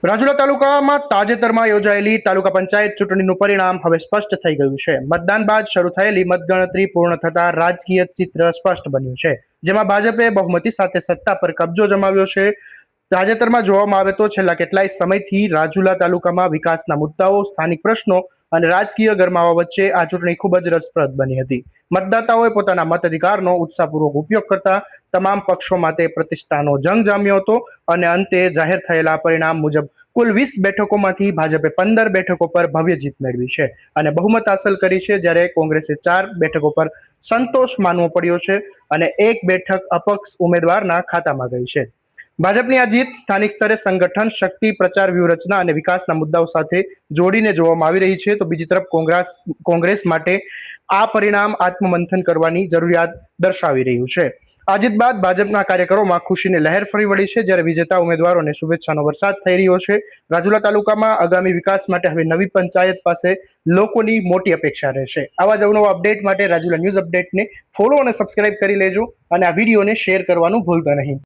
રાજુલા તાલુકામાં તાજેતરમાં યોજાયેલી તાલુકા પંચાયત ચૂંટણીનું પરિણામ હવે સ્પષ્ટ થઈ ગયું છે. મતદાન બાદ શરૂ થયેલી મતગણતરી પૂર્ણ થતા રાજકીય ચિત્ર સ્પષ્ટ બન્યું છે, જેમાં ભાજપે બહુમતી સાથે સત્તા પર કબજો જમાવ્યો છે. તાજેતરમાં જોવામાં આવે તો છેલ્લા કેટલાય સમયથી રાજુલા તાલુકામાં વિકાસના મુદ્દાઓ, સ્થાનિક પ્રશ્નો અને રાજકીય ગરમાવા વચ્ચે આ ચૂંટણી ખૂબ જ રસપ્રદ બની હતી. મતદાતાઓએ પોતાના મતાધિકારનો ઉત્સાહપૂર્વક ઉપયોગ કરતા તમામ પક્ષો માટે પ્રતિષ્ઠાનો જંગ જામ્યો હતો અને અંતે જાહેર થયેલા પરિણામ મુજબ કુલ 20 બેઠકોમાંથી ભાજપે 15 બેઠકો પર ભવ્ય જીત મેળવી છે અને બહુમત હાંસલ કરી છે, જ્યારે કોંગ્રેસે 4 બેઠકો પર સંતોષ માનવો પડ્યો છે અને 1 બેઠક અપક્ષ ઉમેદવારના ખાતામાં ગઈ છે. ભાજપની આ જીત સ્થાનિક સ્તરે સંગઠન શક્તિ, પ્રચાર વ્યૂહરચના અને વિકાસના મુદ્દાઓ સાથે જોડીને જોવામાં આવી રહી છે. તો બીજી તરફ કોંગ્રેસ માટે આ પરિણામ આત્મમંથન કરવાની જરૂરિયાત દર્શાવી રહ્યું છે. આ જીત બાદ ભાજપના કાર્યકરોમાં ખુશીની લહેર ફરી વળી છે, જ્યારે વિજેતા ઉમેદવારોને શુભેચ્છાનો વરસાદ થઈ રહ્યો છે. રાજુલા તાલુકામાં આગામી વિકાસ માટે હવે નવી પંચાયત પાસે લોકોની મોટી અપેક્ષા રહેશે. આવા જ અવનવા અપડેટ માટે રાજુલા ન્યૂઝ અપડેટને ફોલો અને સબસ્ક્રાઇબ કરી લેજો અને આ વિડીયોને શેર કરવાનું ભૂલતા નહીં.